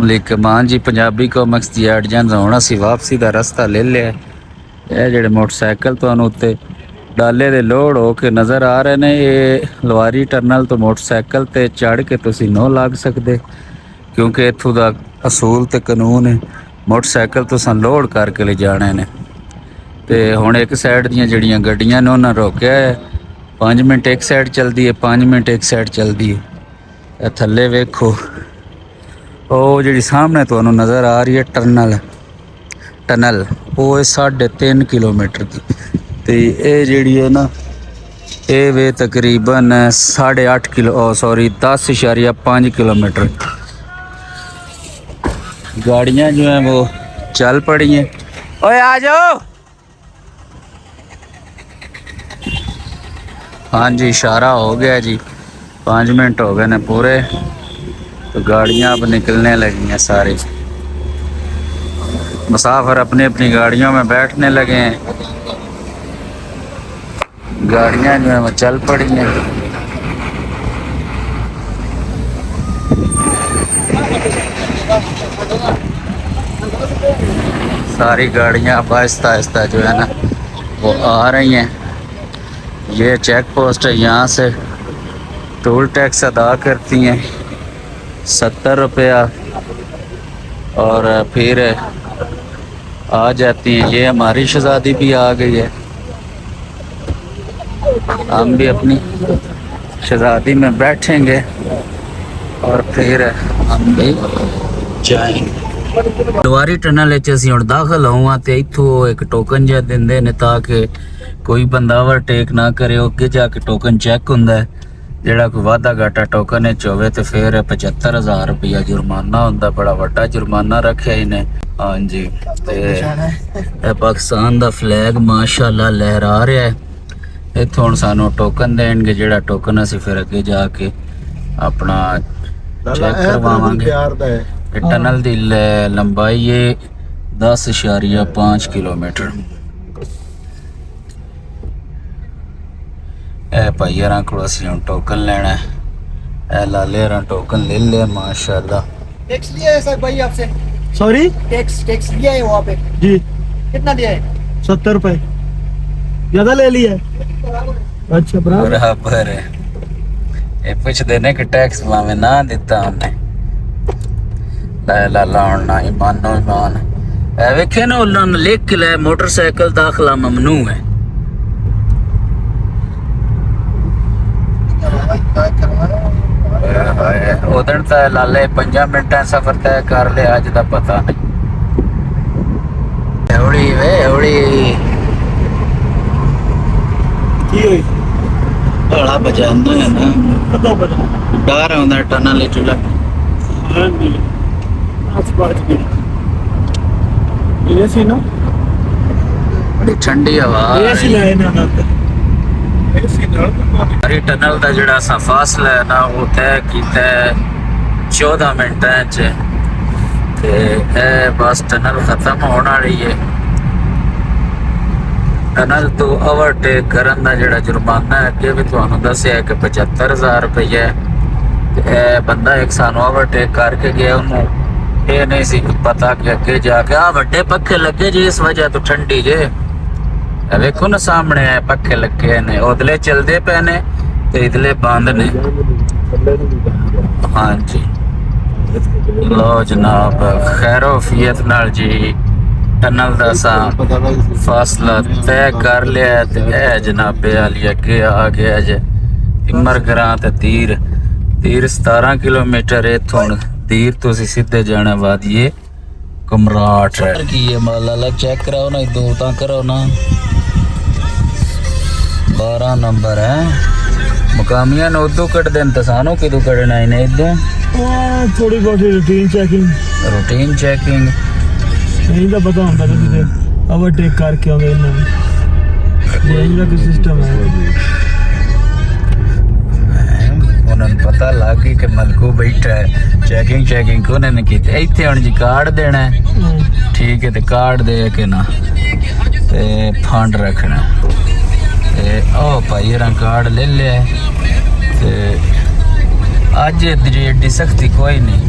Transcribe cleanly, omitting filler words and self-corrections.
वालेकुम। हाँ जी, पंजाबी कॉमिक्स दी एड जन हुण असीं वापसी दा रस्ता ले लिया। ये जेह्ड़े मोटरसाइकिल तुहानूं उत्ते डाले दे लोड हो के नज़र आ रहे ने, ये लवारी टनल तो मोटरसाइकिल ते चढ़ के तुसीं नौ लग सकदे, क्योंकि इत्थों दा असूल ते कानून है मोटरसाइकिल तुसां लोड करके ले जाने ने। ते हुण एक साइड दियां जेह्ड़ियां गड्डियां ने उन्हां रोकेआ है, 5 मिनट एक साइड चलदी है, 5 मिनट एक साइड चलदी है। थल्ले वेखो, ਉਹ ਜਿਹੜੀ ਸਾਹਮਣੇ ਤੁਹਾਨੂੰ ਨਜ਼ਰ ਆ ਰਹੀ ਹੈ ਟਨਲ ਉਹ ਹੈ 3.5 ਕਿਲੋਮੀਟਰ ਦੀ, ਤੇ ਇਹ ਜਿਹੜੀ ਹੈ ਨਾ ਇਹ ਵੇ ਤਕਰੀਬਨ 10.5 किलोमीटर। गाड़ियाँ जो हैं वो चल पड़ी हैं। ओए आ जाओ। हाँ जी, इशारा हो गया जी, 5 मिनट हो गए ने पूरे, तो गाड़ियाँ अब निकलने लगी हैं। सारी मुसाफिर अपनी अपनी गाड़ियों में बैठने लगे हैं। गाड़ियाँ जो हैं वो चल पड़ी हैं। सारी गाड़ियाँ अब आहिस्ता आहिस्ता जो है ना वो आ रही हैं। ये चेक पोस्ट है, यहाँ से टोल टैक्स अदा करती हैं 70 रुपया, और फिर आ जाती हैं। ये हमारी शहजादी भी आ गई है, हम भी अपनी शहजादी में बैठेंगे और फिर हम भी जाएंगे। लवारी टनल असीं हुण दाखिल होवां ते इत्थों एक टोकन जिहा दिंदे ने ताकि कोई बंदा ओवरटेक ना करे। अगे जाके टोकन चैक हुंदा है, ਜਿਹੜਾ ਕੋਈ ਵਾਧਾ ਘਾਟਾ ਟੋਕਨ ਵਿੱਚ ਹੋਵੇ ਤੇ ਫਿਰ 75,000 ਰੁਪਇਆ ਜੁਰਮਾਨਾ ਹੁੰਦਾ। ਬੜਾ ਵੱਡਾ ਜੁਰਮਾਨਾ ਰੱਖਿਆ ਇਹਨੇ। ਹਾਂਜੀ, ਤੇ ਇਹ ਪਾਕਿਸਤਾਨ ਦਾ ਫਲੈਗ ਮਾਸ਼ਾਅੱਲਾ ਲਹਿਰਾ ਰਿਹਾ ਹੈ। ਇੱਥੋਂ ਹੁਣ ਸਾਨੂੰ ਟੋਕਨ ਦੇਣਗੇ, ਜਿਹੜਾ ਟੋਕਨ ਅਸੀਂ ਫਿਰ ਅੱਗੇ ਜਾ ਕੇ ਆਪਣਾ ਚੈੱਕ ਕਰਵਾਵਾਂਗੇ। ਇਹ ਟਨਲ ਦੀ ਲੰਬਾਈ ਹੈ 10.5 किलोमीटर। ए भाई यार को हम टोकन लेना है। ए लाले यार टोकन ले लिया माशाल्लाह। टैक्स लिया है सर भाई आपसे? सॉरी, टैक्स लिया है वहाँ पे जी। कितना दिया है? 70 रुपए। ज्यादा ले लिया है? अच्छा बराबर है। ये पूछ देने कि टैक्स मामे ना देता हमने। ला लाना ईमानो ईमान। ए वेखे ना उन्होंने लिख के लाया मोटरसाइकिल दाखिला ममनू है। उधर तो लाले 5 मिनट सफर तय कर लिया, अज का पता नहीं। एवड़ी वे एवड़ी बड़ा बजाना है ना, डर आंदा टनल चूल्हा। बड़ी ठंडी हवा। हरी टनल का जोड़ा सा फासला है ना वो तय किया 14 मिनटां च, ते बस टनल खत्म होने वाली है। टनल तो ओवरटेक करन दा जोड़ा जुर्माना है अगे भी तुहानूं दस्सिया कि 75,000 रुपया है। बंदा एक सानू ओवरटेक करके गया, उन्होंने ये नहीं सी पता कि अगे जाके आ वड्डे पखे लगे जी, इस वजह तो ठंडी जे। वेखो ना सामने पखे लगे ने, उदले चलते पे ने ते इदले बंद ने। हाँ जी, लो जनाब, खैरोफियत नाल जी टनल दा सा फासला तय कर लिया। ते जनाबे आली अगे आ गया जे इमर ग्रां ते तीर 17 किलोमीटर। इत्थों तीर तो सीधे जाना वादिए कमराट है। की है माला चेक कराओ ना, दो ता करो ना। 12 नंबर है। मुकामिया ने उदू कट देन तो सानू किदू कटना इन्हें इदू थोड़ी बहुत रूटीन चेकिंग नहीं तो पता होता नहीं कि ओवरटेक करके आवे इन्होंने। यही का सिस्टम है। उन्होंने पता लग गई कि मलकू बैठा है। चेकिंग को उन्होंने की इतने हम जी कार्ड देना है, ठीक है, तो कार्ड दे के ना ते फंड रखना। ओ भाई कार्ड ले लिया। अज एडी सख्ती कोई नहीं।